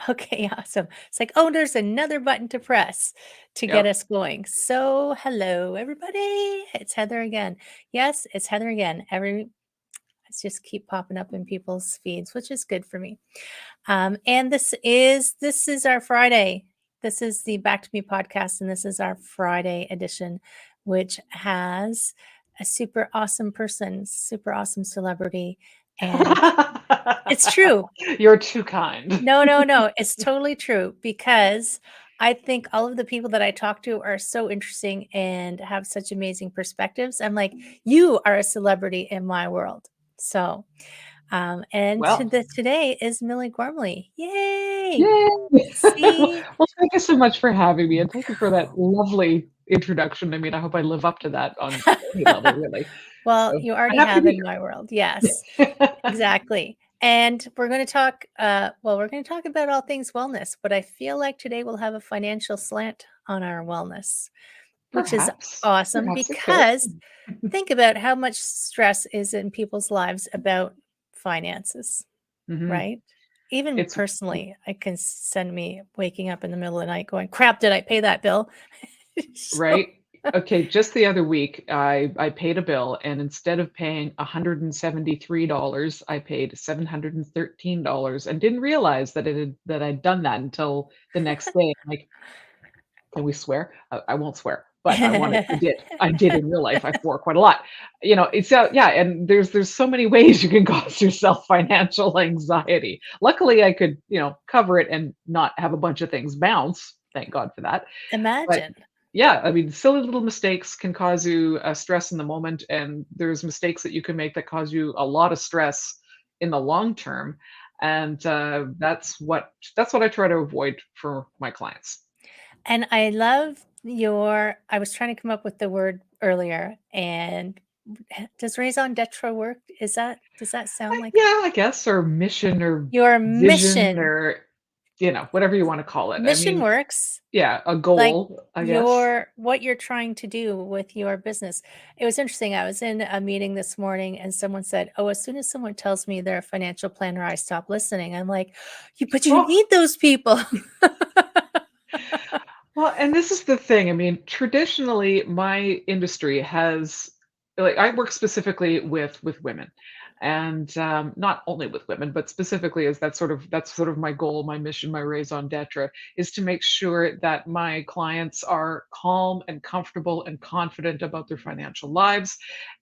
Okay, awesome. It's like, oh, there's another button to press to get Yep. us going. So, hello, everybody. It's Heather again. Yes, it's Heather again. It's just keep popping up in people's feeds, which is good for me. And this is our Friday. This is the Back to Me podcast, and this is our Friday edition, which has a super awesome person, super awesome celebrity, and it's true. You're too kind. No, no, no. It's totally true because I think all of the people that I talk to are so interesting and have such amazing perspectives. I'm like, you are a celebrity in my world. So, and Well, today is Millie Gormley. Yay! yay! See, Well, thank you so much for having me, and thank you for that lovely introduction. I mean, I hope I live up to that on any level, really. well, So you I'm already happy to have be in my world. Yes, here. exactly. And we're going to talk, we're going to talk about all things wellness, but I feel like today we'll have a financial slant on our wellness, which is Perhaps, awesome perhaps it could. because think about how much stress is in people's lives about finances, Mhm. right? Even It's personally, I can send me waking up in the middle of the night going, crap, did I pay that bill? So, right? Okay, just the other week, I paid a bill, and instead of paying $173, I paid $713 and didn't realize that I'd done that until the next day. Like, can we swear? I won't swear, but I wanted I did. I did in real life. I swore quite a lot. It's yeah, and there's so many ways you can cause yourself financial anxiety. Luckily, I could, cover it and not have a bunch of things bounce. Thank God for that. But imagine. yeah, I mean, silly little mistakes can cause you stress in the moment, and there's mistakes that you can make that cause you a lot of stress in the long term. And that's what I try to avoid for my clients. And I love I was trying to come up with the word earlier, and does raison d'etre work? Does that sound like Yeah, I guess, or mission or your vision mission? or, whatever you wanna call it. I Mission mean, works. yeah, a Like goal, I guess. what you're trying to do with your business. It was interesting. I was in a meeting this morning and someone said, "Oh, as soon as someone tells me they're a financial planner, I stop listening." I'm like, but you Well need those people." well, and this is the thing, I mean, traditionally, my industry has like, I work specifically with women, and, not only with women, but specifically as that's sort of my goal, my mission, my raison d'être, is to make sure that my clients are calm and comfortable and confident about their financial lives,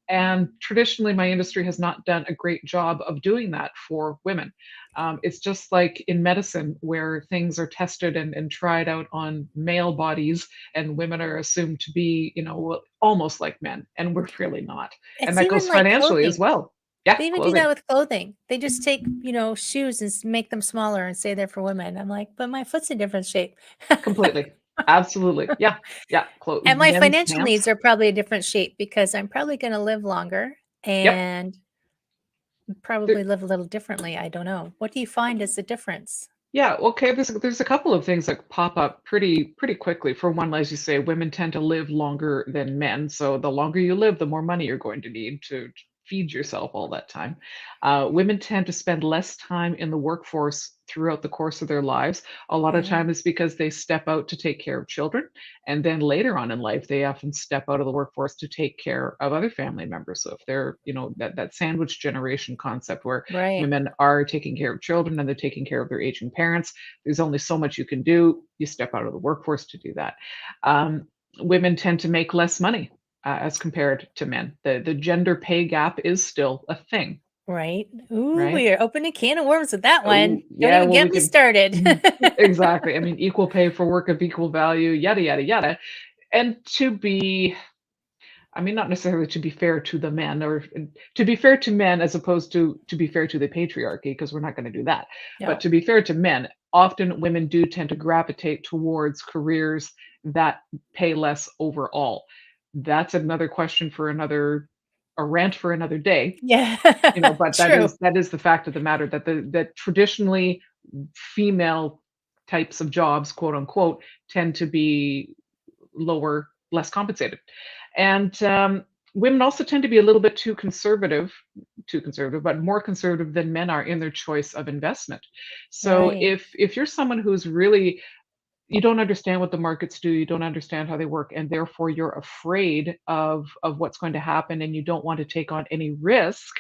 and traditionally, my industry has not done a great job of doing that for women. It's just like in medicine, where things are tested and tried out on male bodies, and women are assumed to be, almost like men, and we're really not. And It's that even goes like financially as clothing. well. Yeah, They even do clothing, that with clothing. They just take, shoes and make them smaller and say they're for women. I'm like, but my foot's a different shape. completely. Absolutely. Yeah, yeah. And my Men's financial needs pants. are probably a different shape because I'm probably going to live longer Yep. and probably live a little differently. I don't know. What do you find is the difference? Yeah, okay, there's a couple of things that pop up pretty quickly. For one, as you say, women tend to live longer than men, so the longer you live, the more money you're going to need to feed yourself all that time. Women tend to spend less time in the workforce throughout the course of their lives. A lot of Mhm. time is because they step out to take care of children, and then later on in life, they often step out of the workforce to take care of other family members. So if they're, that sandwich generation concept where Right. women are taking care of children and they're taking care of their aging parents. There's only so much you can do. You step out of the workforce to do that. Women tend to make less money as compared to men. The gender pay gap is still a thing, Right. Ooh, right? we are opening a can of worms with that one. Oh, Don't yeah. even Well, get we me could started. exactly. I mean, equal pay for work of equal value, yada yada yada. And I mean, not necessarily to be fair to the men, or to be fair to men as opposed to be fair to the patriarchy, because we're not going to do that. But No. to be fair to men, often women do tend to gravitate towards careers that pay less overall. That's another question for a rant for another day, Yeah. but that True. is the fact of the matter, that traditionally female types of jobs, quote unquote, tend to be lower, less compensated. And women also tend to be a little bit too conservative, but more conservative than men are in their choice of investment. So Right. if you're someone who's really, you don't understand what the markets do, you don't understand how they work, and therefore you're afraid of what's going to happen and you don't want to take on any risk,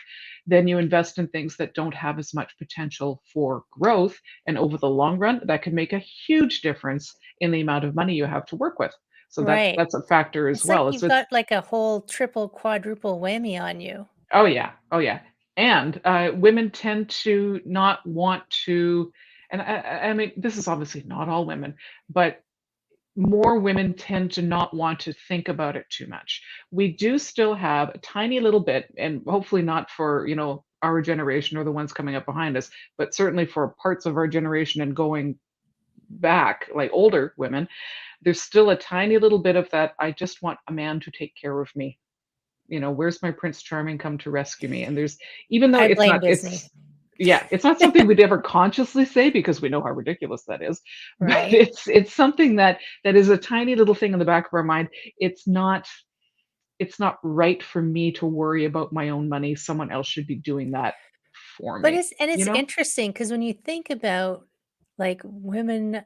then you invest in things that don't have as much potential for growth. And over the long run, that can make a huge difference in the amount of money you have to work with. So Right. that's a factor as It's like well. you've got like a whole triple, quadruple whammy on you. Oh yeah, oh yeah. And women tend to not want to, and I mean, this is obviously not all women, but more women tend to not want to think about it too much. We do still have a tiny little bit, and hopefully not for, our generation or the ones coming up behind us, but certainly for parts of our generation and going back, like older women, there's still a tiny little bit of that. I just want a man to take care of me. Where's my Prince Charming come to rescue me? And there's, even though I blame Disney, yeah, it's not something we'd ever consciously say because we know how ridiculous that is. But right? it's something that is a tiny little thing in the back of our mind. It's not it's not right for me to worry about my own money. Someone else should be doing that for But me, you it's know? interesting because when you think about like women,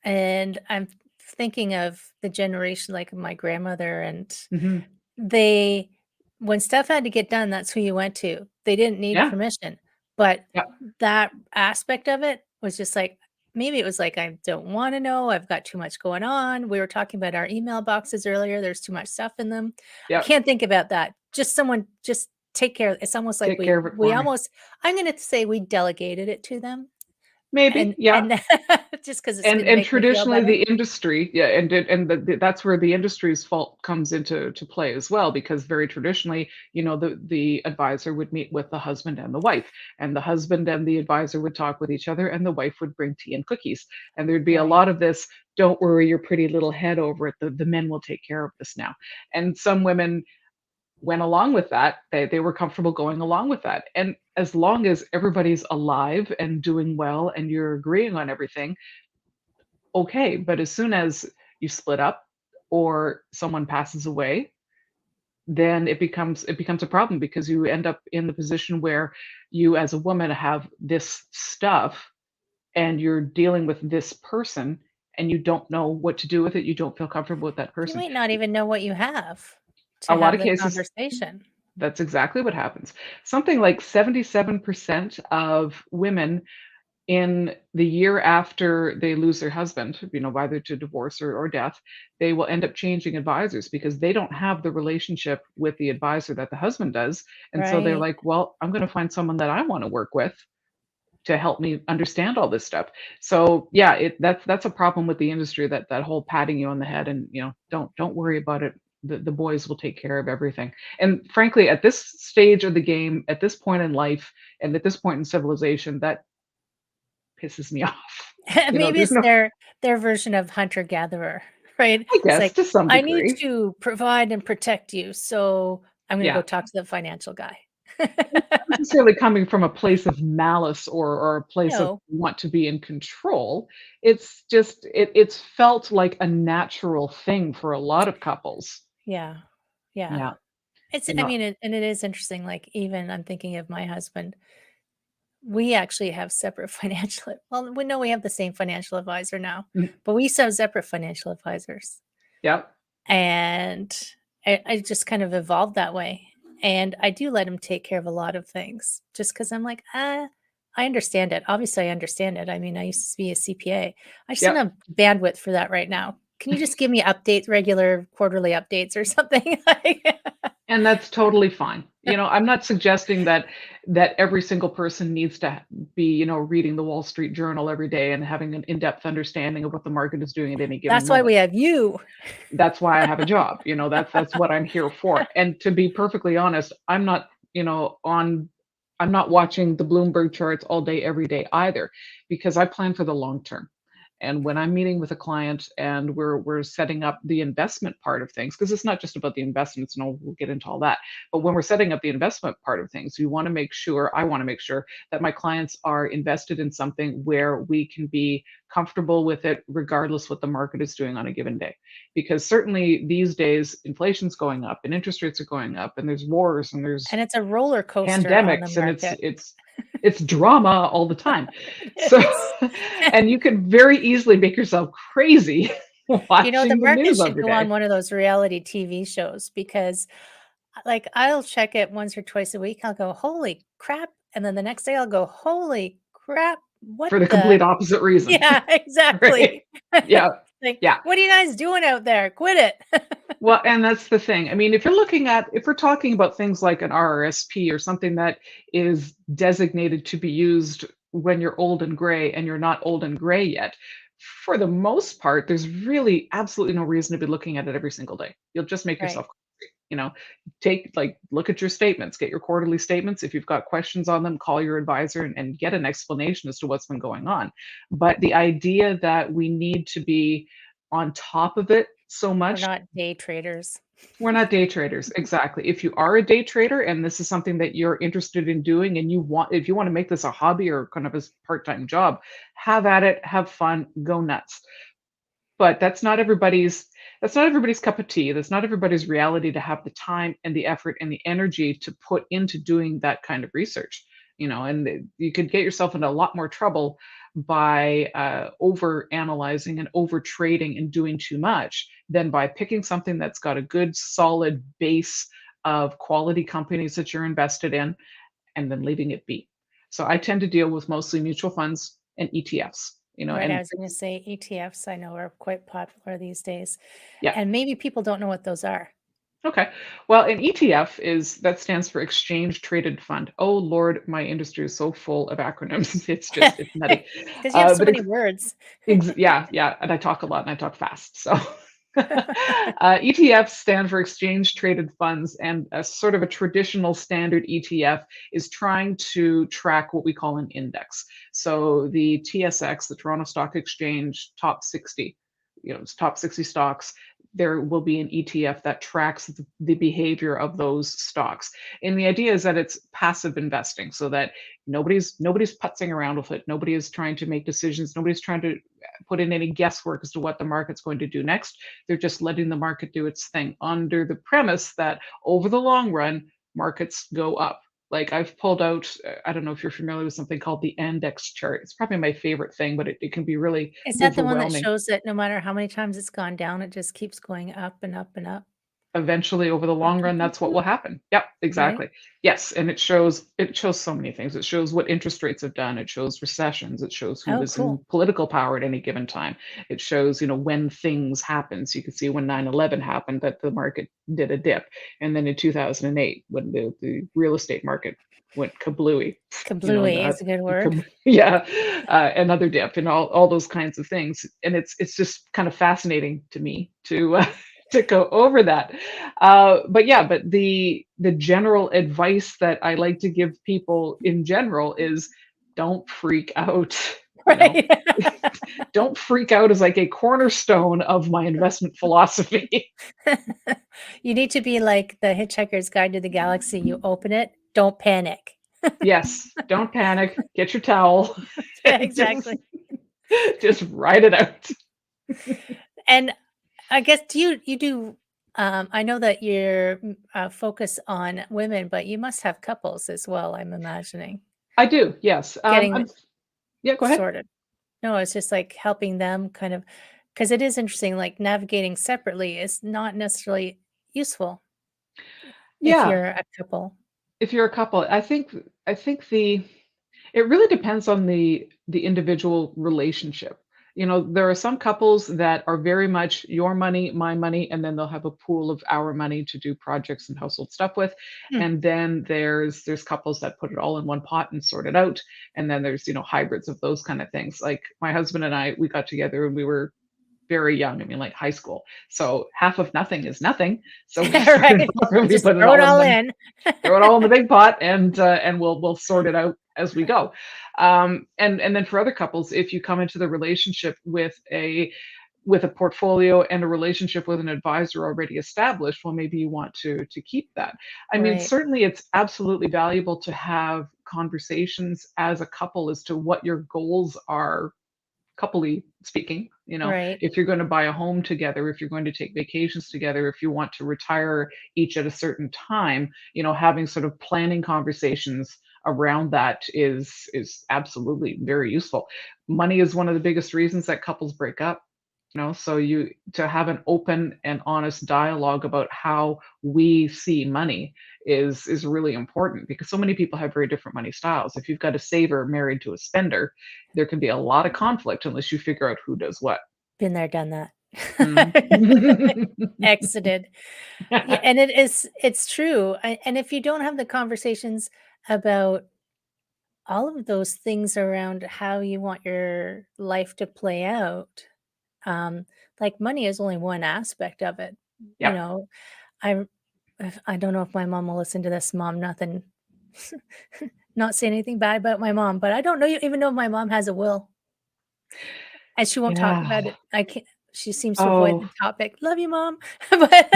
and I'm thinking of the generation like my grandmother, and Mhm. they, when stuff had to get done, that's who you went to. They didn't need Yeah. permission, but Yeah. that aspect of it was just like, maybe it was like, I don't want to know. I've got too much going on. We were talking about our email boxes earlier. There's too much stuff in them. I Yeah. can't think about that. Just someone just take care. It's almost like Take care of it we for me. almost, I'm going to say we delegated it to them, Maybe. Yeah. and just because it's And going to and make me feel traditionally better. the industry, yeah, that's where the industry's fault comes into to play as well, because very traditionally, the advisor would meet with the husband and the wife, and the husband and the advisor would talk with each other, and the wife would bring tea and cookies, and there'd be a Right. lot of this, "Don't worry your pretty little head over it, the men will take care of this now." And some women went along with that. They were comfortable going along with that, and as long as everybody's alive and doing well and you're agreeing on everything, okay. But as soon as you split up or someone passes away, then it becomes a problem because you end up in the position where you as a woman have this stuff and you're dealing with this person and you don't know what to do with it. You don't feel comfortable with that You person. might not even know what you have A to lot have of the cases, conversation. that's exactly what happens. Something like 77% of women in the year after they lose their husband, either to divorce or death, they will end up changing advisors because they don't have the relationship with the advisor that the husband does. And so they're Right. like, well, I'm going to find someone that I want to work with to help me understand all this stuff. So yeah, that's a problem with the industry, that whole patting you on the head and, don't worry about it. The boys will take care of everything. And frankly, at this stage of the game, at this point in life, and at this point in civilization, that pisses me off. Maybe There's it's no, their version of hunter gatherer, right? I It's guess like, to some "I need degree. to provide and protect you, so I'm gonna go Yeah. talk to the financial guy." Not necessarily coming from a place of malice or a place of No. want to be in control. It's just it's felt like a natural thing for a lot of couples. Yeah. Yeah. Yeah. It's, You I know mean, and it is interesting, like, even I'm thinking of my husband. We actually have separate financial, well, we know we have the same financial advisor now, mm, but we used to have separate financial advisors. yeah. And I just kind of evolved that way. And I do let him take care of a lot of things just because I'm like, I understand it. Obviously, I understand it. I mean, I used to be a CPA. I just don't Yep. have bandwidth for that right now. Can you just give me updates, regular quarterly updates or something? Like, And that's totally fine. I'm not suggesting that every single person needs to be, reading the Wall Street Journal every day and having an in-depth understanding of what the market is doing at any given that's why moment. we have you. That's why I have a job. That's what I'm here for. And to be perfectly honest, I'm not watching the Bloomberg charts all day every day either, because I plan for the long term. And when I'm meeting with a client and we're setting up the investment part of things, because it's not just about the investments, and we'll get into all that. But when we're setting up the investment part of things, we want to make sure, I want to make sure that my clients are invested in something where we can be comfortable with it regardless what the market is doing on a given day. Because certainly these days inflation's going up and interest rates are going up and there's wars and there's And it's a roller coaster on the pandemics and it's market. it's it's drama all the time. It So is. and you can very easily make yourself crazy The watching the market news should every go on day. one of those reality TV shows because, like, I'll check it once or twice a week. I'll go, "Holy crap," and then the next day I'll go, "Holy crap, what For the the" complete opposite reason. Yeah, Right? exactly. Yeah. Like, Yeah. "What are you guys doing out there? Quit it." Well, and that's the thing. I mean, if we're talking about things like an RRSP or something that is designated to be used when you're old and gray and you're not old and gray yet, for the most part, there's really absolutely no reason to be looking at it every single day. You'll just make Right, yourself crazy, you know. Look at your statements, get your quarterly statements. If you've got questions on them, call your advisor and get an explanation as to what's been going on. But the idea that we need to be on top of it so we're much. not day traders. We're not day traders, exactly. If you are a day trader and this is something that you're interested in doing and if you want to make this a hobby or kind of a part-time job, have at it, have fun, go nuts. But that's not everybody's cup of tea. That's not everybody's reality to have the time and the effort and the energy to put into doing that kind of research. You could get yourself into a lot more trouble by over analyzing and over trading and doing too much than by picking something that's got a good solid base of quality companies that you're invested in and then leaving it be. So I tend to deal with mostly mutual funds and ETFs, Right, I and was gonna say ETFs I know are quite popular these days, yeah. and maybe people don't know what those are. Okay. Well, an ETF that stands for Exchange Traded Fund. Oh Lord, my industry is so full of acronyms. It's nutty. Because you have so But many words. yeah, yeah, and I talk a lot and I talk fast. So ETFs stand for Exchange Traded Funds, and a sort of a traditional standard ETF is trying to track what we call an index. So the TSX, the Toronto Stock Exchange top 60, it's top 60 stocks. There will be an ETF that tracks the behavior of those stocks. And the idea is that it's passive investing so that nobody's putzing around with it. Nobody is trying to make decisions. Nobody's trying to put in any guesswork as to what the market's going to do next. They're just letting the market do its thing under the premise that over the long run, markets go up. Like I've pulled out, I don't know if you're familiar with something called the index chart. It's probably my favorite thing, but it can be really Is that the one that overwhelming. shows that no matter how many times it's gone down, it just keeps going up and up and up? Eventually, over the Boop, long boop, run, boop, that's what will boop, happen. Yep, right? exactly. Yes, and it shows so many things. It shows what interest rates have done. It shows recessions. It shows who Oh, was in cool. political power at any given time. It shows, when things happen. So you can see when 9/11 happened that the market did a dip. And then in 2008, when the real estate market went kablooey, and Kablooey is a good word. yeah, another dip and all those kinds of things. And it's just kind of fascinating to me to to go over that. But yeah, but the general advice that I like to give people in general is don't freak out. You know, Right. don't freak out is like a cornerstone of my investment philosophy. You need to be like the Hitchhiker's Guide to the Galaxy. You open it, don't panic. Yes, don't panic. Get your towel Yeah, and just exactly. just write it out. And I guess you do, I know that you're, focused on women, but you must have couples as well, I'm imagining, I do. Yes. getting Yeah. Go ahead. sorted. No, it's just, like, helping them kind of, because it is interesting, like, navigating separately is not necessarily useful if Yeah. you're a couple. If you're a couple, I think it really depends on the individual relationship. There are some couples that are very much your money, my money, and then they'll have a pool of our money to do projects and household stuff with. Hmm. And then there's couples that put it all in one pot and sort it out. And then there's, hybrids of those kind of things. Like my husband and I, we got together and we were very young. I mean, like high school. So half of nothing is nothing. So we started Right. off and we Just put it throw it all in all one in. throw it all in the big pot and we'll sort it out as we go. And then for other couples, if you come into the relationship with a portfolio and a relationship with an advisor already established, well, maybe you want to keep that. I mean, Right. certainly it's absolutely valuable to have conversations as a couple as to what your goals are, couplely speaking. Right. If you're going to buy a home together, if you're going to take vacations together, if you want to retire each at a certain time, having sort of planning conversations around that is absolutely very useful. Money is one of the biggest reasons that couples break up. So you to have an open and honest dialogue about how we see money is really important, because so many people have very different money styles. If you've got a saver married to a spender, there can be a lot of conflict unless you figure out who does what. Been there, done that. Mhm. Exited. Yeah, and it's true. And if you don't have the conversations about all of those things around how you want your life to play out, um, like money is only one aspect of it. You Yep. know, I I don't know if my mom will listen to this. Mom, nothing, not say anything bad about my mom, but I don't know even know if my mom has a will, and she won't talk Yeah. about it. I can't. She seems to avoid Oh. the topic. Love you, mom, but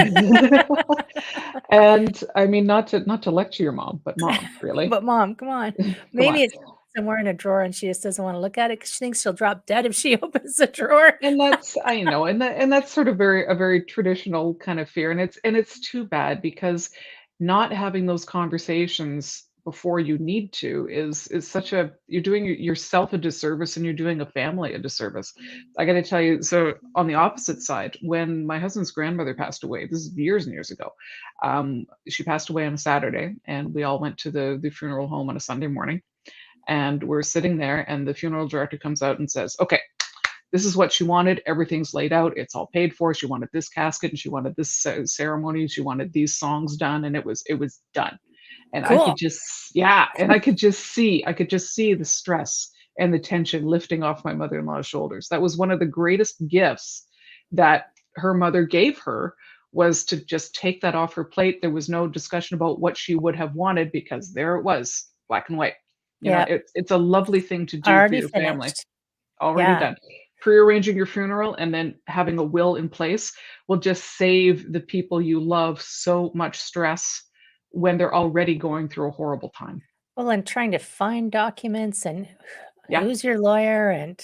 And I mean, not to lecture your mom, but mom, really? but mom, come on. Come on. Maybe it's somewhere in a drawer, and she just doesn't want to look at it because she thinks she'll drop dead if she opens the drawer. And that's I know, and that's sort of a very traditional kind of fear, and it's too bad, because not having those conversations before you need to is such a you're doing yourself a disservice, and you're doing a family a disservice. I gotta tell you, so on the opposite side, when my husband's grandmother passed away, this is years and years ago, she passed away on a Saturday, and we all went to the funeral home on a Sunday morning, and we're sitting there, and the funeral director comes out and says, "Okay, this is what she wanted. Everything's laid out. It's all paid for. She wanted this casket, and she wanted this ceremony. She wanted these songs done, and it was done." And I Cool. could just yeah, and I could just see the stress and the tension lifting off my mother-in-law's shoulders. That was one of the greatest gifts that her mother gave her, was to just take that off her plate. There was no discussion about what she would have wanted, because there it was, black and white. Yeah. It's a lovely thing to do for Already your family. finished. Already Yeah. done. Pre-arranging your funeral and then having a will in place will just save the people you love so much stress when they're already going through a horrible time. Well, and trying to find documents and Yeah. who's your lawyer and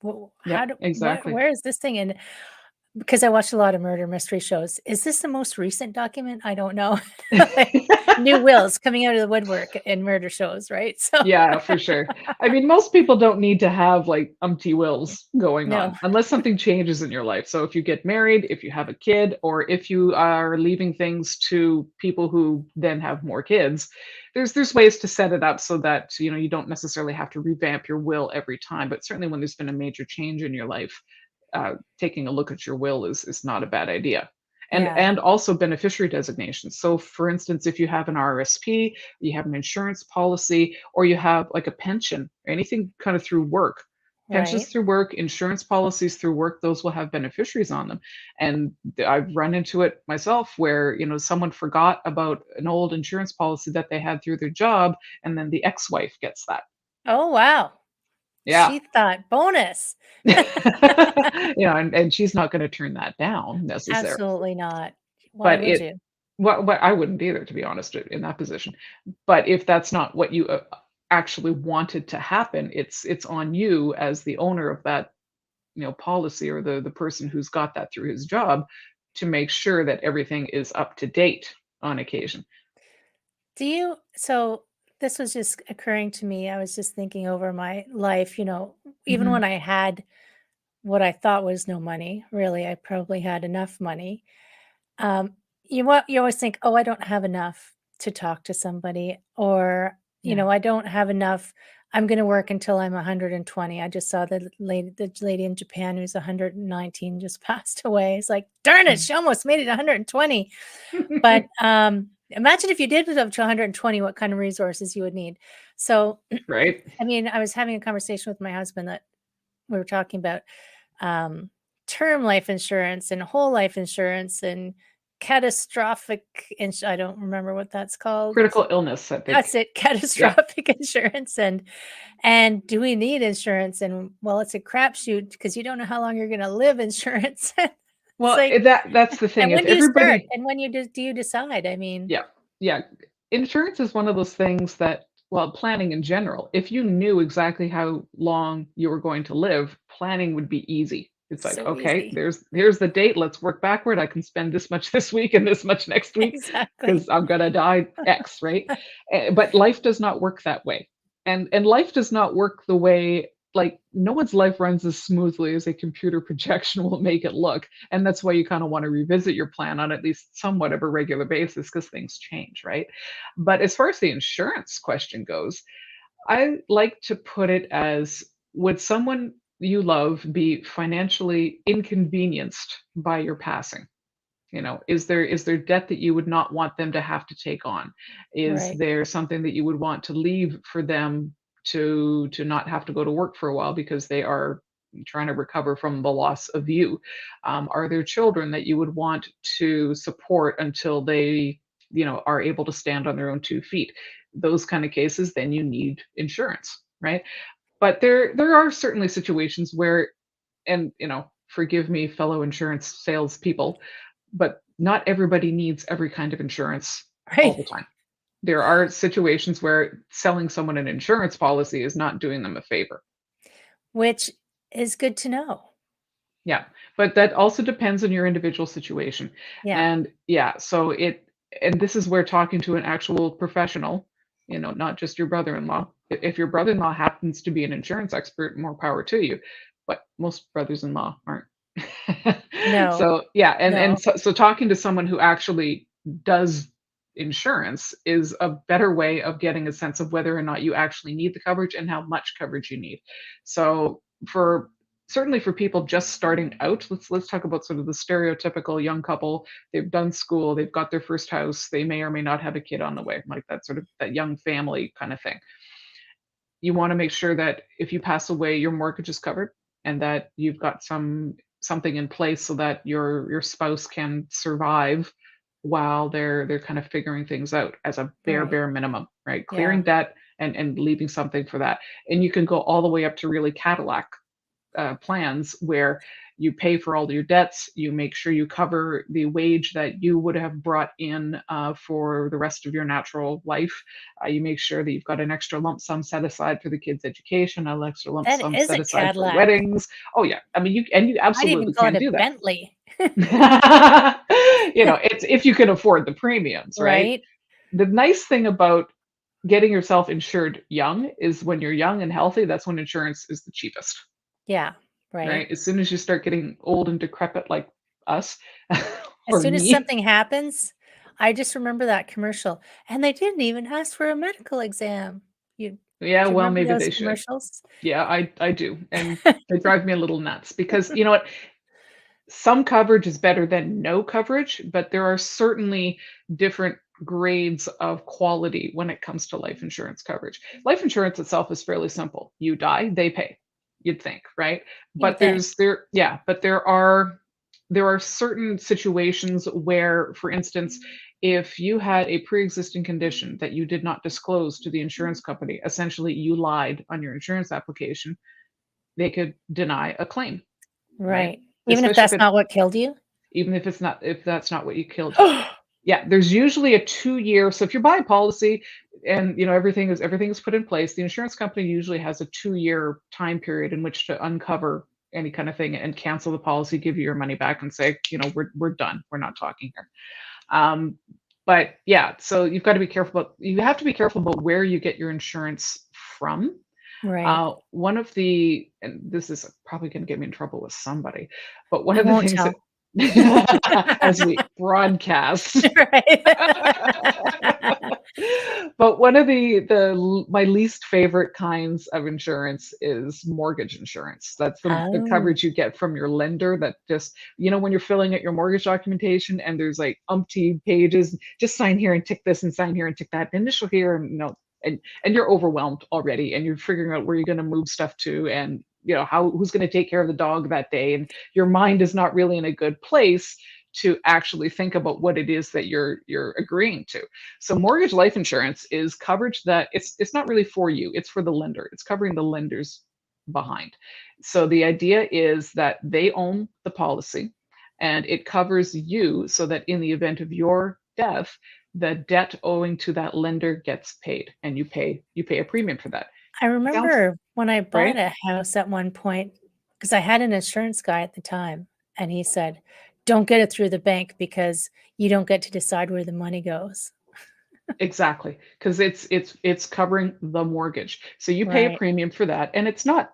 how Yep, do exactly. where is this thing? And because I watch a lot of murder mystery shows, is this the most recent document? I don't know. Like, new wills coming out of the woodwork in murder shows, right? So Yeah, for sure. I mean, most people don't need to have, like, umpty wills going no. on unless something changes in your life. So if you get married, if you have a kid, or if you are leaving things to people who then have more kids, there's ways to set it up so that, you don't necessarily have to revamp your will every time. But certainly when there's been a major change in your life, taking a look at your will is not a bad idea. And Yeah, and also beneficiary designations. So for instance, if you have an RSP, you have an insurance policy, or you have like a pension, anything kind of through work. Pensions right. through work, insurance policies through work, those will have beneficiaries on them. And I've run into it myself where, someone forgot about an old insurance policy that they had through their job, and then the ex-wife gets that. Oh, wow. Yeah. She thought bonus. And she's not gonna turn that down necessarily. Absolutely not. Why But would it you? what I wouldn't either, to be honest, in that position. But if that's not what you, actually wanted to happen, it's on you as the owner of that, policy, or the person who's got that through his job, to make sure that everything is up to date on occasion. Do you so this was just occurring to me. I was just thinking over my life, even Mhm. when I had what I thought was no money, really, I probably had enough money. Um, you always think, "Oh, I don't have enough to talk to somebody," or, Yeah. "I don't have enough. I'm gonna work until I'm 120." I just saw the lady in Japan who's 119 just passed away. It's like, "Darn it, Mm. she almost made it 120." But, imagine if you did live up to 120, what kind of resources you would need. So, Right? I mean, I was having a conversation with my husband that we were talking about, um, term life insurance and whole life insurance and catastrophic I don't remember what that's called. Critical illness, I That's think. it, Yeah. catastrophic insurance, and do we need insurance? And, well, it's a crapshoot because you don't know how long you're gonna live insurance. It's Well, like, that's the thing. and If when do you start? everybody And when do you decide? I mean, Yeah, yeah. Insurance is one of those things that, well, planning in general, if you knew exactly how long you were going to live, planning would be easy. It's like, so okay, easy. here's the date. Let's work backward. I can spend this much this week and this much next week Exactly. because I'm gonna die X, right? But life does not work that way, and life does not work the way, like, no one's life runs as smoothly as a computer projection will make it look, and that's why you kind of want to revisit your plan on at least somewhat of a regular basis because things change, right? But as far as the insurance question goes, I like to put it as, would someone you love be financially inconvenienced by your passing? Is there debt that you would not want them to have to take on? Is Right. there something that you would want to leave for them to not have to go to work for a while because they are trying to recover from the loss of you? Are there children that you would want to support until they, are able to stand on their own 2 feet? Those kind of cases, then you need insurance, right? But there are certainly situations where, and forgive me, fellow insurance salespeople, but not everybody needs every kind of insurance all Right. the time. There are situations where selling someone an insurance policy is not doing them a favor. Which is good to know. Yeah, but that also depends on your individual situation. Yeah. And yeah, and this is where talking to an actual professional, not just your brother-in-law. If your brother-in-law happens to be an insurance expert, more power to you. But most brothers-in-law aren't. No. So yeah, and No. so talking to someone who actually does insurance is a better way of getting a sense of whether or not you actually need the coverage and how much coverage you need. So for certainly for people just starting out, let's talk about sort of the stereotypical young couple. They've done school, they've got their first house, they may or may not have a kid on the way, like that sort of that young family kind of thing. You want to make sure that if you pass away, your mortgage is covered and that you've got something in place so that your spouse can survive while they're kind of figuring things out as a Right. bare minimum, right? Yeah. Clearing debt and leaving something for that. And you can go all the way up to really Cadillac plans where you pay for all your debts, you make sure you cover the wage that you would have brought in for the rest of your natural life. You make sure that you've got an extra lump sum set aside for the kids' education, an extra lump That sum is set a aside for Cadillac. weddings. Oh yeah, I mean you I'd even absolutely call it can a do that. Bentley. It's if you can afford the premiums, right? Right? The nice thing about getting yourself insured young is when you're young and healthy, that's when insurance is the cheapest. Yeah. Right? Right? As soon as you start getting old and decrepit like us As or soon as me. something happens, I just remember that commercial, and they didn't even ask for a medical exam. You Yeah, Do you well, remember maybe those they should. commercials? Yeah, I do, and they drive me a little nuts because you know what? Some coverage is better than no coverage, but there are certainly different grades of quality when it comes to life insurance coverage. Life insurance itself is fairly simple. You die, they pay. You'd think, right? You But think. there are certain situations where, for instance, if you had a pre-existing condition that you did not disclose to the insurance company, essentially you lied on your insurance application, they could deny a claim, right? Right. Even if Especially that's if it not what killed you? even if that's not what you killed you. Yeah, there's usually a 2-year, so if you buy a policy and, everything is put in place, the insurance company usually has a 2-year time period in which to uncover any kind of thing and cancel the policy, give you your money back and say, "We're done. We're not talking here." Um, but yeah, so you have to be careful about where you get your insurance from. Right. One of and this is probably going to get me in trouble with somebody, but one I of the won't things tell. that as we broadcast, Right. but one of my least favorite kinds of insurance is mortgage insurance. That's the Oh, coverage you get from your lender that just, when you're filling out your mortgage documentation and there's like umpty pages, just sign here and tick this and sign here and tick that, initial here, and and you're overwhelmed already and you're figuring out where you're going to move stuff to, and who's going to take care of the dog that day, and your mind is not really in a good place. to actually think about what it is that you're agreeing to. So mortgage life insurance is coverage that it's not really for you, it's for the lender. It's covering the lender's behind. So the idea is that they own the policy and it covers you so that in the event of your death, the debt owing to that lender gets paid and you pay a premium for that. I Sounds remember when I bought right? a house at one point, because I had an insurance guy at the time, and he said, "Don't get it through the bank because you don't get to decide where the money goes." Exactly, because it's covering the mortgage. So you pay a Right, premium for that, and it's not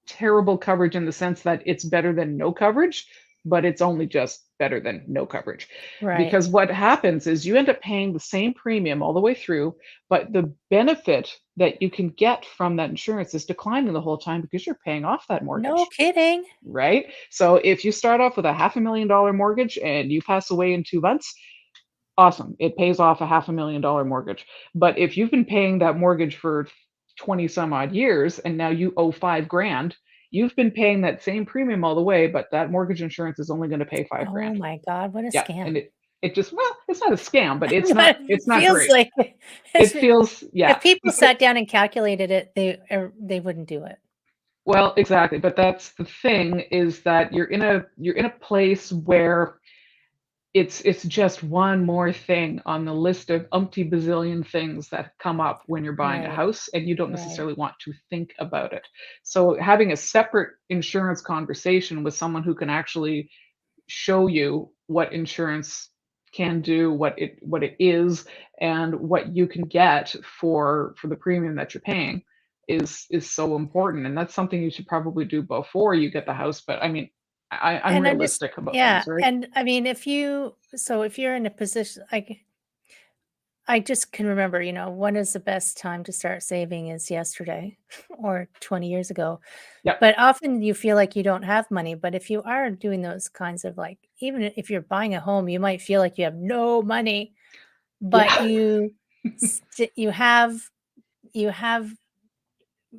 terrible coverage in the sense that it's better than no coverage, but it's only just better than no coverage. right. Because what happens is you end up paying the same premium all the way through, but the benefit that you can get from that insurance is declining the whole time because you're paying off that No mortgage, kidding. right? So if you start off with a $500,000 mortgage and you pass away in 2 months, awesome. It pays off a $500,000 mortgage. But if you've been paying that mortgage for 20 some odd years and now you owe 5 grand, you've been paying that same premium all the way, but that mortgage insurance is only going to pay 5 Oh grand. my god, what a Yeah, and scam. it just well, it's not a scam, but it's not But it's it not feels great. like It it's feels yeah. if people sat down and calculated it, they wouldn't do it. Well, exactly, but that's the thing is that you're in a place where it's just one more thing on the list of umpty bazillion things that come up when you're buying a Right, house and you don't right. necessarily want to think about it. So having a separate insurance conversation with someone who can actually show you what insurance can do, what it is, and what you can get for the premium that you're paying is so important. And that's something you should probably do before you get the house. But I mean, I'm And I just realistic about yeah, things, right? and I mean, if you're in a position like I just can remember, when is the best time to start saving is yesterday or 20 years ago. Yep. But often you feel like you don't have money, but if you are doing those kinds of like even if you're buying a home, you might feel like you have no money, but Yeah. you have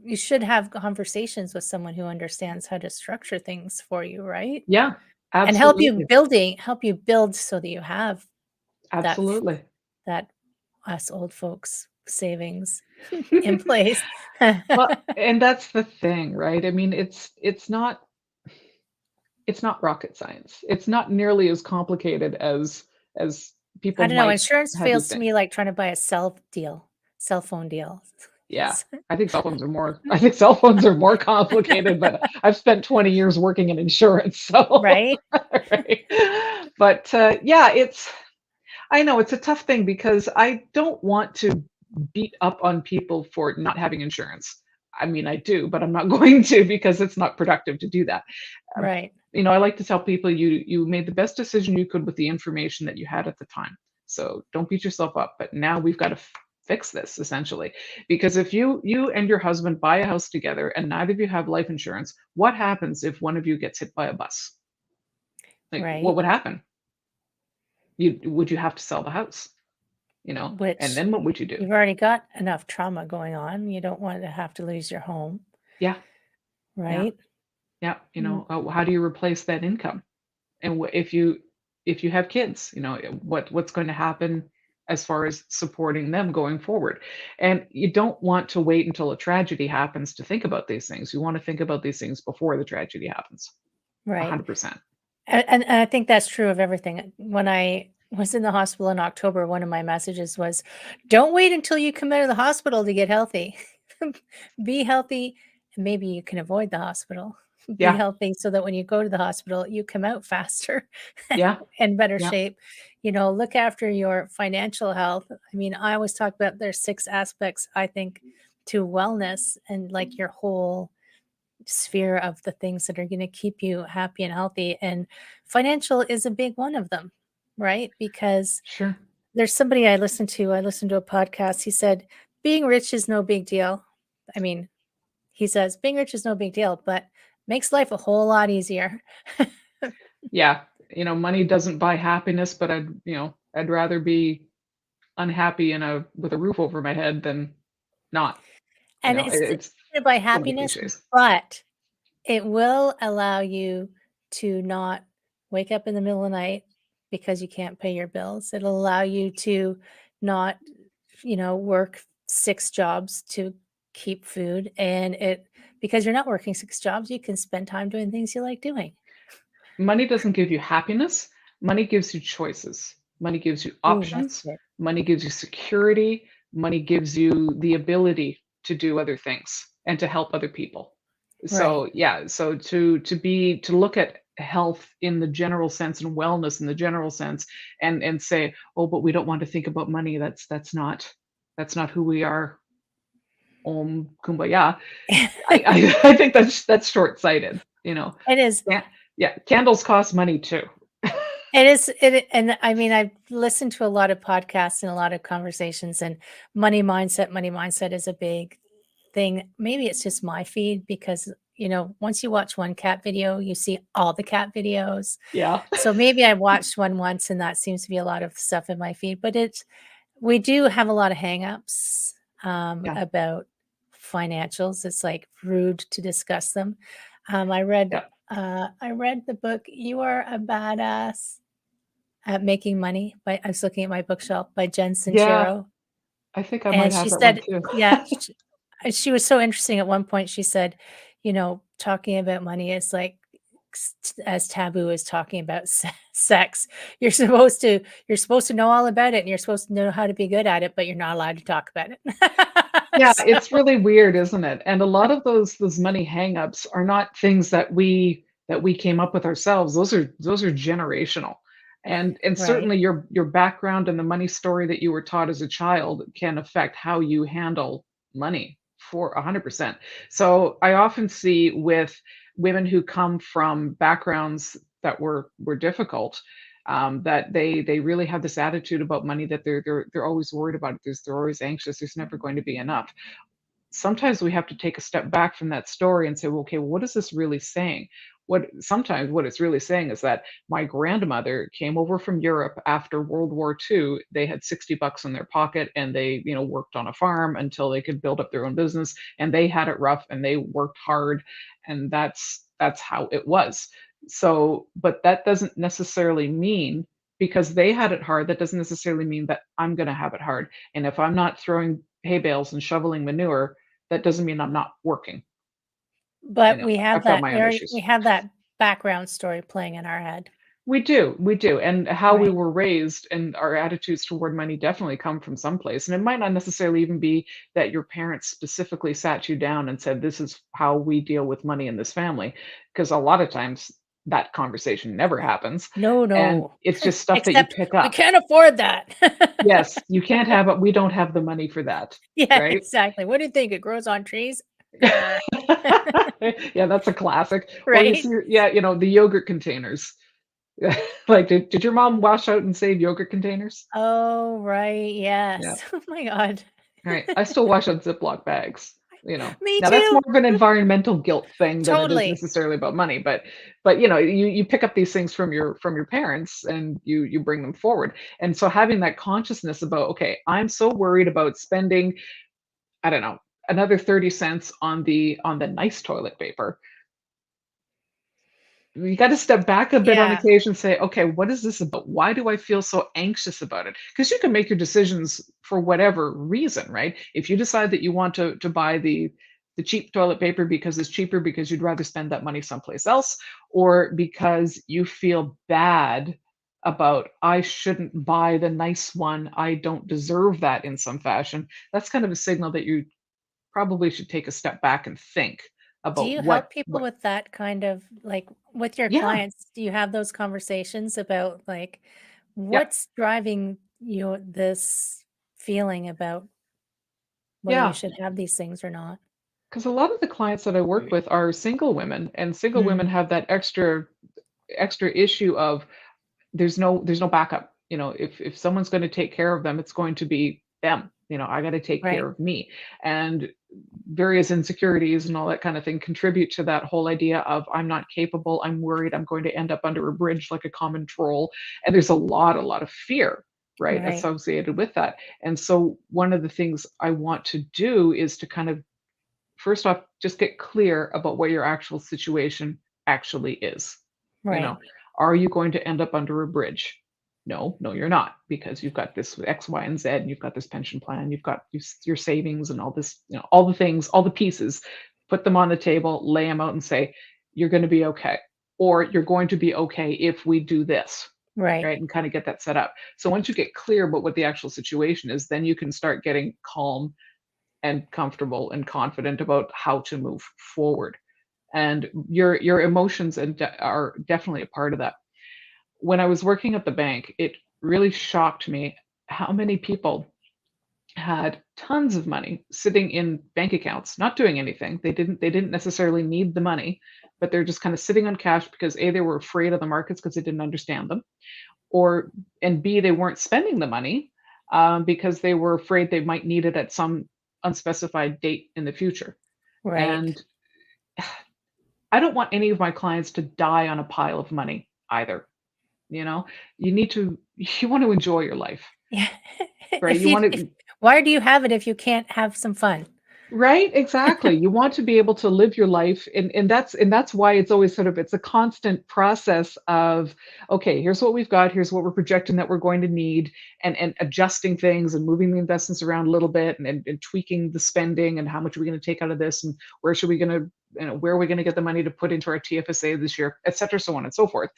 you should have conversations with someone who understands how to structure things for you, right? Yeah, And absolutely, help you build so that you have that absolutely. that us old folks savings in place. Well, and that's the thing, right? I mean, it's not rocket science. It's not nearly as complicated as I people don't know, might insurance have you feels to think. me like trying to buy a cell phone deal. Yeah. It's I think cell phones are more complicated, but I've spent 20 years working in insurance, so right? right. But, yeah, I know it's a tough thing because I don't want to beat up on people for not having insurance. I mean, I do, but I'm not going to because it's not productive to do that. Uh, Right, I like to tell people you made the best decision you could with the information that you had at the time. So don't beat yourself up. But now we've got to fix this essentially, because if you and your husband buy a house together and neither of you have life insurance, what happens if one of you gets hit by a bus? Like, what right. would happen? Would you have to sell the house? And Which then what would you do? you've already got enough trauma going on. You don't want to have to lose your home, Yeah, yeah, right? yeah. Mm, How do you replace that income? And if you have kids, what's going to happen as far as supporting them going forward? And you don't want to wait until a tragedy happens to think about these things. You want to think about these things before the tragedy happens. right. 100%. And I think that's true of everything. When I was in the hospital in October, one of my messages was, "Don't wait until you come out of the hospital to get healthy. Be healthy, and maybe you can avoid the hospital. Be Yeah, healthy so that when you go to the hospital, you come out faster yeah, in better yeah, shape. Look after your financial health." I mean, I always talk about there's 6 aspects, I think, to wellness and like your whole sphere of the things that are going to keep you happy and healthy. And financial is a big one of them, right? Because sure. there's somebody I listened to a podcast. He said, being rich is no big deal. I mean, he says, being rich is no big deal, but makes life a whole lot easier. Yeah, money doesn't buy happiness, but I'd rather be unhappy with a roof over my head than not. And It's it's by so many happiness, cliches. but it will allow you to not wake up in the middle of the night because you can't pay your bills. It'll allow you to not, work 6 jobs to keep food, and it because you're not working 6 jobs, you can spend time doing things you like doing. Money doesn't give you happiness. Money gives you choices. Money gives you Ooh, that's options. good. Money gives you security. Money gives you the ability to do other things and to help other people. Right. So yeah, so to look at health in the general sense and wellness in the general sense and say, oh, but we don't want to think about money. That's not who we are. Om kumbaya. I think that's short-sighted, you know. It is. Yeah, yeah, candles cost money too. It is, and I mean, I've listened to a lot of podcasts and a lot of conversations, and money mindset is a big thing. Maybe it's just my feed because, once you watch one cat video, you see all the cat videos. Yeah. So maybe I watched one once and that seems to be a lot of stuff in my feed, but we do have a lot of hangups Yeah, about financials. It's like rude to discuss them. I read the book "You Are a Badass at Making Money" by I was looking at my bookshelf by Jen yeah, Sincero, I think I might and have she that one said, too. yeah, she was so interesting. At one point, she said, talking about money is like as taboo as talking about sex. You're supposed to know all about it, and you're supposed to know how to be good at it, but you're not allowed to talk about it. Yeah, So, it's really weird, isn't it? And a lot of those money hangups are not things that we came up with ourselves. Those are generational. And right. certainly your background and the money story that you were taught as a child can affect how you handle money for 100%. So I often see with women who come from backgrounds that were difficult, that they really have this attitude about money that they're always worried about it. They're always anxious. There's never going to be enough. Sometimes we have to take a step back from that story and say, well, okay, well, what is this really saying? What it's really saying is that my grandmother came over from Europe after World War II. They had 60 bucks in their pocket and they, worked on a farm until they could build up their own business, and they had it rough and they worked hard, and that's how it was. So, but that doesn't necessarily mean, because they had it hard, that doesn't necessarily mean that I'm going to have it hard. And if I'm not throwing hay bales and shoveling manure, that doesn't mean I'm not working. But we have I've got that my we own already we issues. have that background story playing in our head, We do, and how we right? were raised and our attitudes toward money definitely come from someplace, and it might not necessarily even be that your parents specifically sat you down and said, "This is how we deal with money in this family," because a lot of times that conversation never happens, No, and no. it's just stuff that you Except pick we up. can't afford that. Yes, you can't have it, we don't have the money for that, Yeah, right? exactly. What do you think? It grows on trees? Grr. Yeah, that's a classic. Or you Right? see, yeah, the yogurt containers. Like, did your mom wash out and save yogurt containers? Oh, right, Yeah. yes. Oh my god. Right. I still wash out Ziploc bags. Me Now that's more too. of an environmental guilt thing than it is Totally. necessarily about money, but you pick up these things from your parents and you bring them forward. And so having that consciousness about, okay, I'm so worried about spending, I don't know, another 30 cents on the nice toilet paper. You got to step back a bit on Yeah. occasion and say, okay, what is this about? Why do I feel so anxious about it? Because you can make your decisions for whatever reason, right? If you decide that you want to buy the cheap toilet paper because it's cheaper because you'd rather spend that money someplace else, or because you feel bad about, I shouldn't buy the nice one, I don't deserve that in some fashion, that's kind of a signal that you probably should take a step back and think Do about you what help people what with that kind of like, with your yeah, clients, do you have those conversations about, like, yeah, what's driving you this feeling about whether you yeah. should have these things or not? Because a lot of the clients that I work with are single women, and single women Mm, have that extra issue of there's no backup. If someone's going to take care of them, it's going to be them. I got to take care right, of me. And various insecurities and all that kind of thing contribute to that whole idea of, I'm not capable, I'm worried I'm going to end up under a bridge like a common troll. And there's a lot of fear, right, right, associated with that. And so one of the things I want to do is to kind of, first off, just get clear about what your actual situation actually is. You right. know, Are you going to end up under a bridge? No, no, you're not, because you've got this X, Y, and Z, and you've got this pension plan, you've got your savings and all this, all the things, all the pieces. Put them on the table, lay them out, and say, you're going to be okay, or you're going to be okay if we do this, Right. right? And kind of get that set up. So once you get clear about what the actual situation is, then you can start getting calm and comfortable and confident about how to move forward. And your emotions are definitely a part of that. When I was working at the bank, it really shocked me how many people had tons of money sitting in bank accounts, not doing anything. They didn't necessarily need the money, but they're just kind of sitting on cash because A, they were afraid of the markets because they didn't understand them, or and B, they weren't spending the money because they were afraid they might need it at some unspecified date in the future. Right. And I don't want any of my clients to die on a pile of money either. You know, you need to you want to enjoy your life, Yeah. right? You want If to why do you have it if you can't have some fun? right, exactly. You want to be able to live your life, and that's why it's always sort of it's a constant process of, okay, here's what we've got, here's what we're projecting that we're going to need, and adjusting things and moving the investments around a little bit, and tweaking the spending and how much are we going to take out of this, and where should we going to where are we going to get the money to put into our TFSA this year, et cetera, so on and so forth.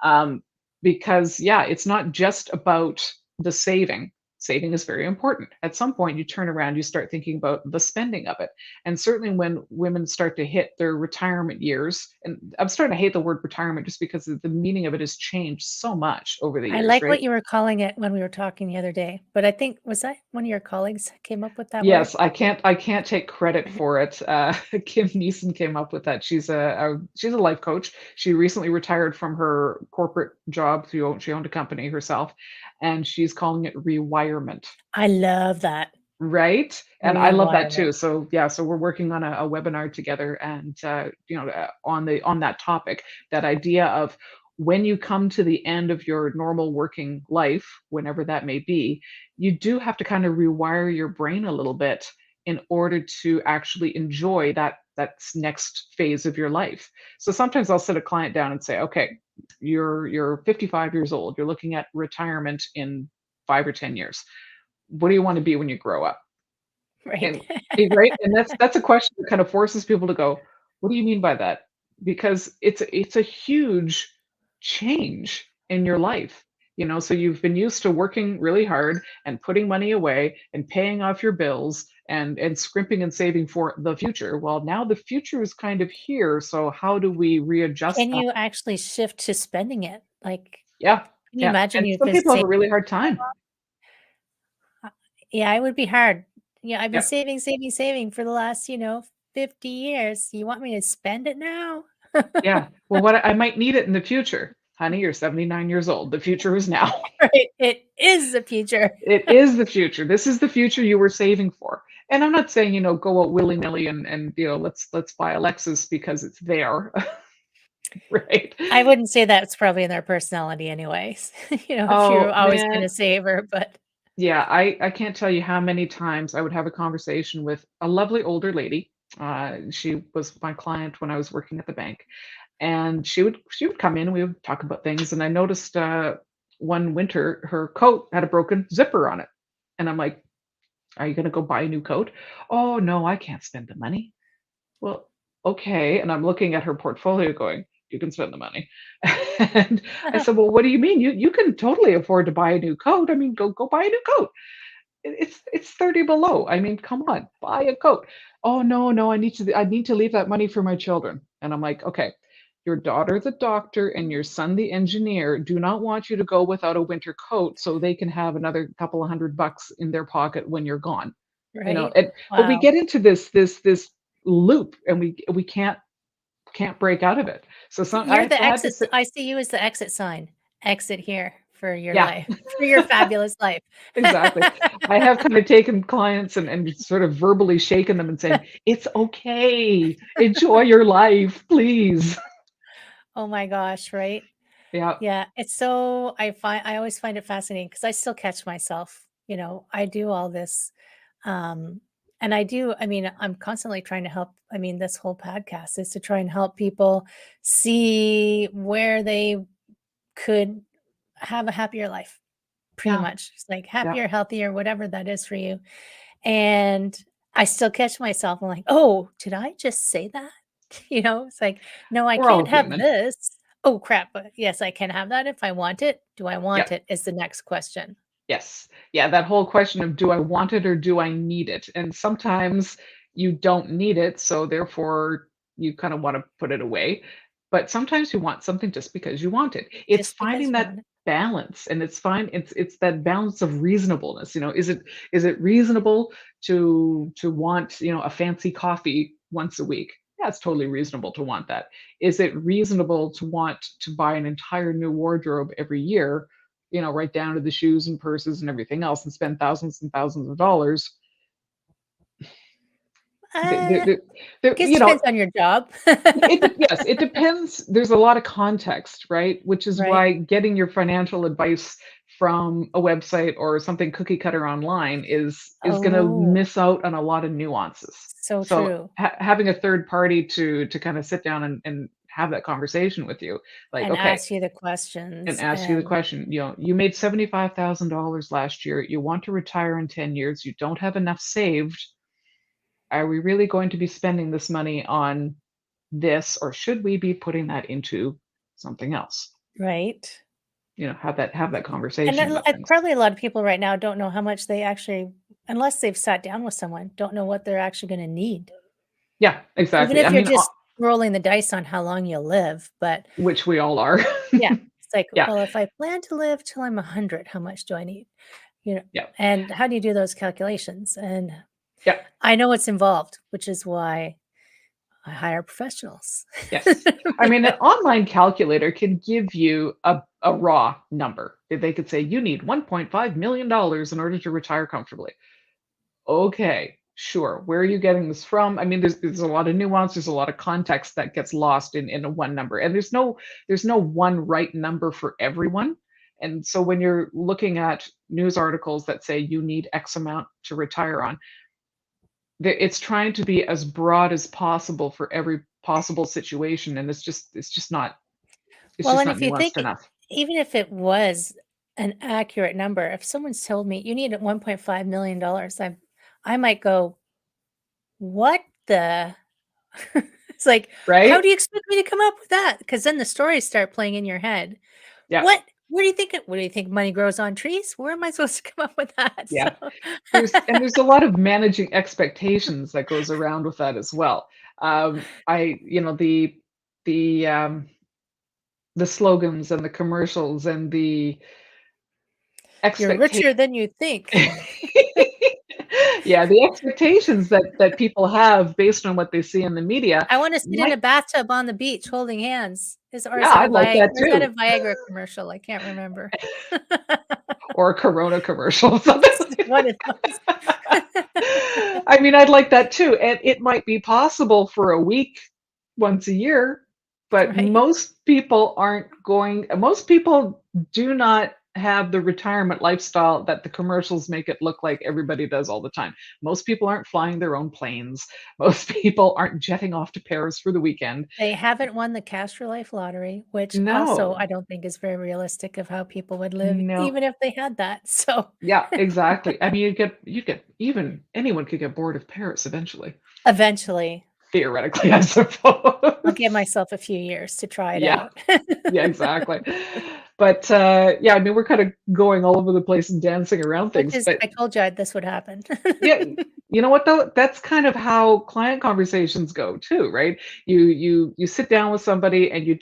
um, because yeah, it's not just about the saving. Saving is very important. At some point, you turn around, you start thinking about the spending of it. And certainly when women start to hit their retirement years, and I'm starting to hate the word retirement just because the meaning of it has changed so much over the I years, like right? what you were calling it when we were talking the other day, but I think was that one of your colleagues came up with that word? Yes, I can't take credit for it. Kim Neeson came up with that. She's a life coach. She recently retired from her corporate job. She owned a company herself, and she's calling it rewirement. I love that. Right? And I love that Rewirement. too. So yeah, so we're working on a webinar together, and on that topic, that idea of when you come to the end of your normal working life, whenever that may be, you do have to kind of rewire your brain a little bit in order to actually enjoy that next phase of your life. So sometimes I'll sit a client down and say, okay, you're 55 years old, you're looking at retirement in 5 or 10 years. What do you want to be when you grow up? Right. And right? And that's a question that kind of forces people to go, "What do you mean by that?" Because it's a huge change in your life, so you've been used to working really hard and putting money away and paying off your bills and scrimping and saving for the future. Well, now the future is kind of here, so how do we readjust Can that? you actually shift to spending it? Like, Yeah, can you yeah, imagine and you've some been people have saving? a really hard time. Yeah, it would be hard. Yeah, I've been Yeah. saving, saving, saving for the last, 50 years. You want me to spend it now? Yeah. Well, what I might need it in the future. Honey, you're 79 years old. The future is now. Right. It is the future. It is the future. This is the future you were saving for. And I'm not saying, go out willy-nilly and let's buy a Lexus because it's there, right? I wouldn't say that's probably in their personality anyways, if Oh, you're always been man. a saver, but Yeah, I can't tell you how many times I would have a conversation with a lovely older lady. She was my client when I was working at the bank, and she would come in and we would talk about things, and I noticed one winter her coat had a broken zipper on it, and I'm like, are you going to go buy a new coat? Oh no, I can't spend the money. Well, okay. And I'm looking at her portfolio going, you can spend the money. And I said, well, what do you mean? You can totally afford to buy a new coat. I mean, go buy a new coat. It's 30 below. I mean, come on, buy a coat. Oh no, no, I need to leave that money for my children. And I'm like, okay, your daughter the doctor and your son the engineer do not want you to go without a winter coat so they can have another couple of $100 in their pocket when you're gone. right? But we Wow. get into this loop, and we can't break out of it. So You're the I had to exit sit. I see you as the exit sign. Exit here for your Yeah, life, for your fabulous life. exactly. I have kind of taken clients and sort of verbally shaken them and saying, "It's okay. Enjoy your life, please." Oh my gosh, right? Yeah. Yeah, it's so I always find it fascinating because I still catch myself, I do all this, um, and I mean, I'm constantly trying to help. I mean, this whole podcast is to try and help people see where they could have a happier life, pretty Yeah, much. It's like yeah. happier, healthier, whatever that is for you. And I still catch myself. I'm like, "Oh, did I just say that?" It's like, "No, I We're all can't have human. this. Oh, crap, but yes, I can have that if I want it. Do I Yeah. want it?" is the next question. Yes. Yeah, that whole question of do I want it or do I need it? And sometimes you don't need it, so therefore you kind of want to put it away. But sometimes you want something just because you want it. It's Just because finding you that want it. balance, and it's fine it's that balance of reasonableness. Is it reasonable to want, a fancy coffee once a week? Yeah, it's totally reasonable to want that. Is it reasonable to want to buy an entire new wardrobe every year, right down to the shoes and purses and everything else, and spend thousands and thousands of dollars. The, the, I the, the, guess you know, depends on your job. yes, it depends. There's a lot of context, right? Which is Right? why getting your financial advice from a website or something cookie cutter online is going to Oh, miss out on a lot of nuances. so So true. having a third party to kind of sit down and have that conversation with you, like, And okay, ask you the and questions ask you the and question, you made $75,000 last year, you want to retire in 10 years, you don't have enough saved. Are we really going to be spending this money on this, or should we be putting that into something else? right? Have that And conversation about things. probably a lot of people right now don't know how much they actually, unless they've sat down with someone, don't know what they're actually gonna need. Yeah, Even exactly. I if you're mean, just rolling the dice on how long you'll live, but which we all are. yeah, it's like, Yeah, well, if I plan to live till I'm 100, how much do I need? You know, yeah, and how do you do those calculations? And yeah. I know it's involved, which is why I hire professionals. Yes. I mean, Yeah. an online calculator can give you a raw number. They could say you need $1.5 million in order to retire comfortably. Okay, sure. Where are you getting this from? I mean, there's a lot of nuance, there's a lot of context that gets lost in a one number. And there's no one right number for everyone. And so when you're looking at news articles that say you need X amount to retire on, it's trying to be as broad as possible for every possible situation. And it's Well, just and not if you think nuanced enough. even if it was an accurate number, if someone's told me you need $1.5 million, I might go, "What the" It's like, "How Right? do you expect me to come up with that?" Because then the stories start playing in your head. Yeah. What? Where do you think money grows on trees? Where am I supposed to come up with that? So Yeah. There's a lot of managing expectations that goes around with that as well. I you know, the, um, the slogans and the commercials and the you're expectations. richer than you think. Yeah, the expectations that people have based on what they see in the media I wanna sit in a might. bathtub on the beach holding hands. Yeah, I'd like that Is that a too, Viagra commercial? I can't remember. or a Corona commercial, something like One of those. I mean, I'd like that too, and it might be possible for a week once a year, but Right? most people do not have the retirement lifestyle that the commercials make it look like everybody does all the time. Most people aren't flying their own planes. Most people aren't jetting off to Paris for the weekend. They haven't won the Cash for Life lottery, which also No. I don't think is very realistic of how people would live No. even if they had that, so Yeah, exactly. I mean, you get even anyone could get bored of Paris eventually, eventually, theoretically, I I'll give suppose. myself a few years to try it Yeah. out. Yeah, exactly. But, yeah, I mean, we're kinda going all over the place and dancing around Which things, is but I told you this would happen. yeah, you know what though? That's kind of how client conversations go too, right? You sit down with somebody and you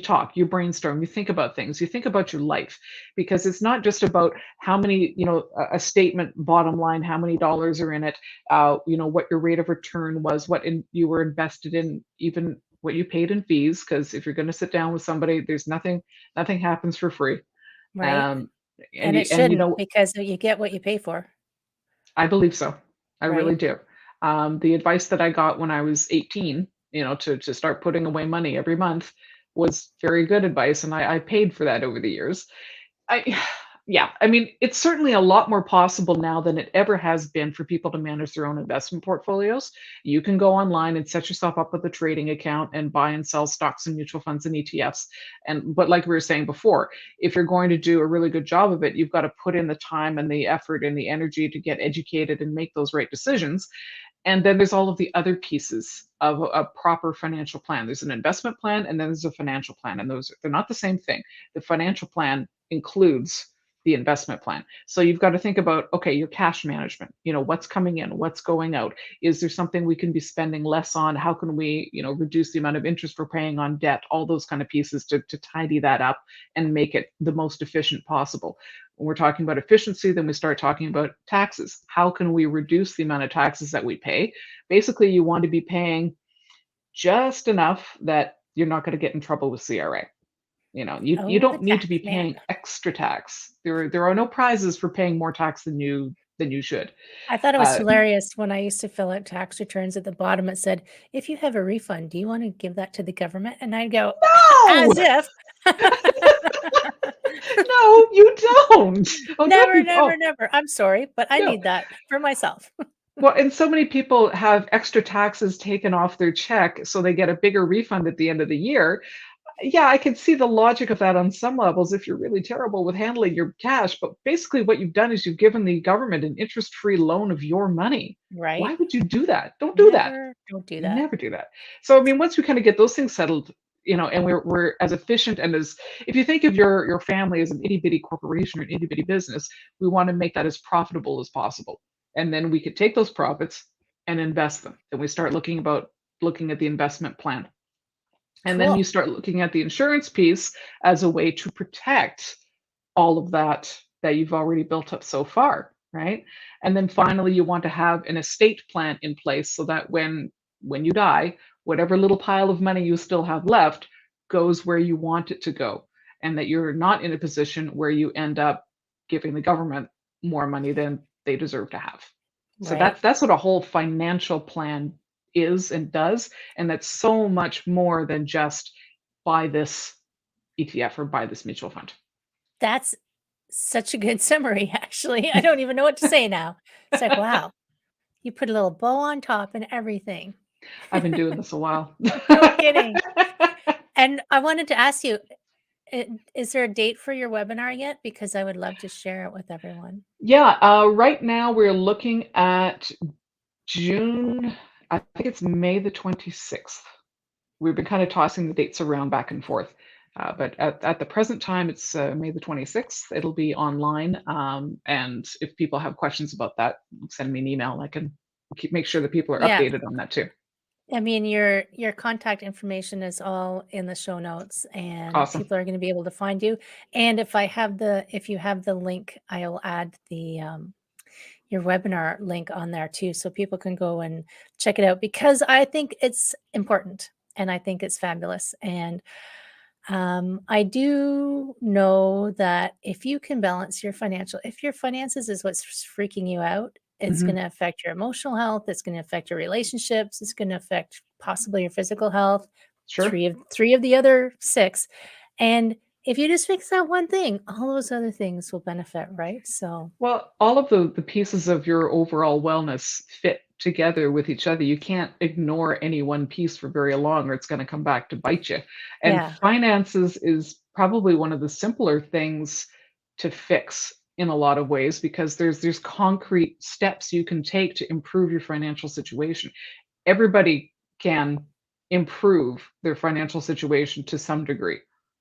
talk, you brainstorm, you think about things, you think about your life, because it's not just about how many, a statement bottom line, how many dollars are in it, what your rate of return was, you were invested in, even what you paid in fees. Because if you're going to sit down with somebody, there's nothing happens for free. Right? Um, and And you it and you shouldn't know because you get what you pay for, I believe so. I really right? do. The advice that I got when I was 18, to start putting away money every month was very good advice, and I paid for that over the years. I Yeah, I mean, it's certainly a lot more possible now than it ever has been for people to manage their own investment portfolios. You can go online and set yourself up with a trading account and buy and sell stocks and mutual funds and ETFs. And but like we were saying before, if you're going to do a really good job of it, you've got to put in the time and the effort and the energy to get educated and make those right decisions. And then there's all of the other pieces of a proper financial plan. There's an investment plan and then there's a financial plan. And they're not the same thing. The financial plan includes the investment plan. So you've got to think about, okay, your cash management, what's coming in, what's going out. Is there something we can be spending less on? How can we, reduce the amount of interest we're paying on debt? All those kind of pieces to tidy that up and make it the most efficient possible. When we're talking about efficiency, then we start talking about taxes. How can we reduce the amount of taxes that we pay? Basically, you want to be paying just enough that you're not going to get in trouble with CRA. You Oh, the don't need to tax be man. paying extra tax. There are no prizes for paying more tax than you should. I thought it was Uh, hilarious when I used to fill out tax returns. At the bottom, it said, "If you have a refund, do you want to give that to the government?" And I'd go, no, as if. no, you don't. Oh, don't Never, be. never, Oh, never. I'm sorry, but I no. need that for myself. Well, and so many people have extra taxes taken off their check, so they get a bigger refund at the end of the year. Yeah, I can see the logic of that on some levels if you're really terrible with handling your cash. But basically, what you've done is you've given the government an interest free loan of your money. Why Right? would you do that? Don't do that. Never. Don't do that. Never do that. So, I mean, once we kind of get those things settled, and we're as efficient and as if you think of your family as an itty bitty corporation or an itty bitty business, we want to make that as profitable as possible. And then we could take those profits and invest them. Then we start looking at the investment plan. And then you Cool. start looking at the insurance piece as a way to protect all of that you've already built up so far, right? And then finally you want to have an estate plan in place so that when you die, whatever little pile of money you still have left goes where you want it to go, and that you're not in a position where you end up giving the government more money than they deserve to have. So Right. that's what a whole financial plan is and does, and that's so much more than just buy this ETF or buy this mutual fund. That's such a good summary, actually. I don't even know what to say now. It's like, wow, you put a little bow on top and everything. I've been doing this a while. No kidding. And I wanted to ask you, is there a date for your webinar yet? Because I would love to share it with everyone. Yeah, right now we're looking at June, I think it's May the 26th. We've been kind of tossing the dates around back and forth. But at the present time, it's May the 26th. It'll be online. And if people have questions about that, send me an email. I can make sure that people are Yeah. updated on that too. I mean, your contact information is all in the show notes, and Awesome. people are going to be able to find you. And if you have the link, I will add the your webinar link on there too, so people can go and check it out, because I think it's important and I think it's fabulous. And I do know that if you can balance if your finances is what's freaking you out, it's going Hmm. to affect your emotional health. It's going to affect your relationships. It's going to affect possibly your physical health. Sure. Three of the other six. And if you just fix that one thing, all those other things will benefit, right? So Well, all of the pieces of your overall wellness fit together with each other. You can't ignore any one piece for very long, or it's going to come back to bite you. And yeah, finances is probably one of the simpler things to fix in a lot of ways because there's concrete steps you can take to improve your financial situation. Everybody can improve their financial situation to some degree,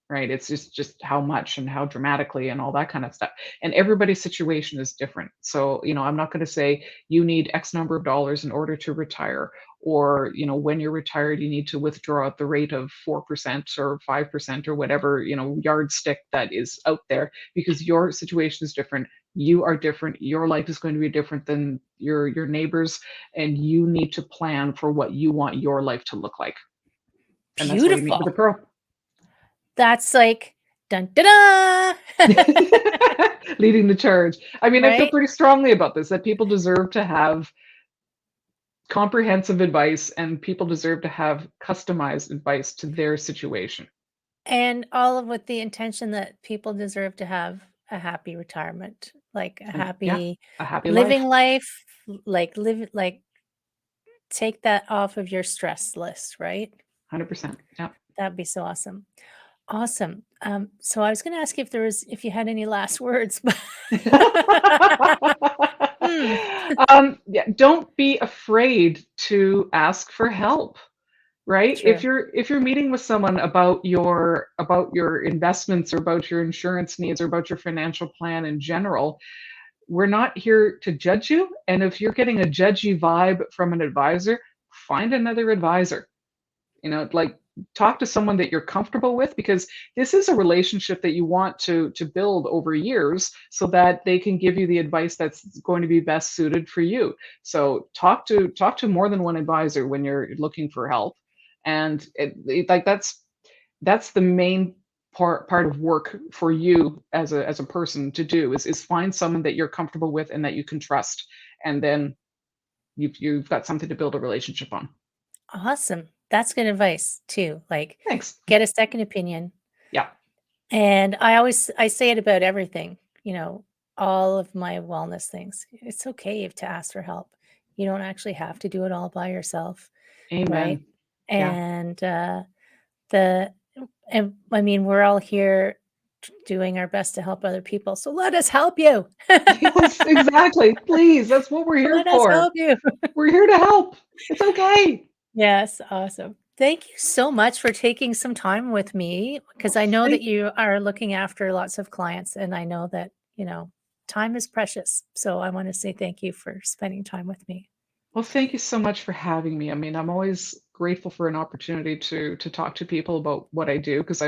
right? It's just how much and how dramatically and all that kind of stuff. And everybody's situation is different. So, I'm not going to say you need X number of dollars in order to retire, or, when you're retired, you need to withdraw at the rate of 4% or 5% or whatever, yardstick that is out there, because your situation is different. You are different. Your life is going to be different than your neighbors, and you need to plan for what you want your life to look like. And that's why you meet with a beautiful. pro. That's like dun da da. Leading the charge. I mean, I feel Right? pretty strongly about this, that people deserve to have comprehensive advice and people deserve to have customized advice to their situation. And all of with the intention that people deserve to have a happy retirement, like a And yeah, happy a happy living life. life, like take that off of your stress list, right? 100%. Yeah. That'd be so awesome. Awesome. So I was gonna ask you if you had any last words, but Hmm, Yeah, don't be afraid to ask for help, right? true. If you're meeting with someone about your investments or about your insurance needs or about your financial plan in general, we're not here to judge you. And if you're getting a judgy vibe from an advisor, find another advisor. Like, talk to someone that you're comfortable with, because this is a relationship that you want to build over years so that they can give you the advice that's going to be best suited for you. So talk to more than one advisor when you're looking for help. And like, that's the main part of work for you as a person to do, is find someone that you're comfortable with and that you can trust, and then you've got something to build a relationship on. Awesome. That's good advice too. Like, Thanks. get a second opinion. Yeah. And I say it about everything, all of my wellness things. It's okay to ask for help. You don't actually have to do it all by yourself, right? Amen. Yeah. And the and I mean, we're all here doing our best to help other people. So let us help you. Yes, exactly. Please, that's what we're here Let us for. help you. We're here to help. It's okay. Yes, awesome. Thank you so much for taking some time with me because Well, I know that thank you are looking after lots of clients and I know that, time is precious. So I want to say thank you for spending time with me. well, thank you so much for having me. I mean, I'm always grateful for an opportunity to talk to people about what I do, because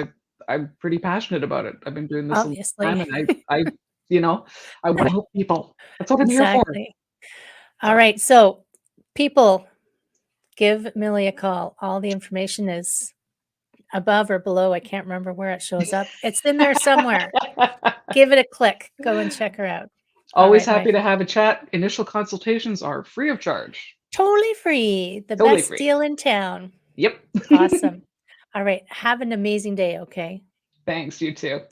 I'm pretty passionate about it. I've been doing this a long time, Obviously. and you know, I want to help people. That's what I'm here for. Exactly. All So, right. So, people, give Millie a call. All the information is above or below. I can't remember where it shows up. It's in there somewhere. Give it a click. Go and check her out. All always right, my happy to have a chat. Initial consultations are free of charge. totally free. The Totally best free. deal in town. Yep. Awesome. All right. Have an amazing day, okay? Thanks, you too. Take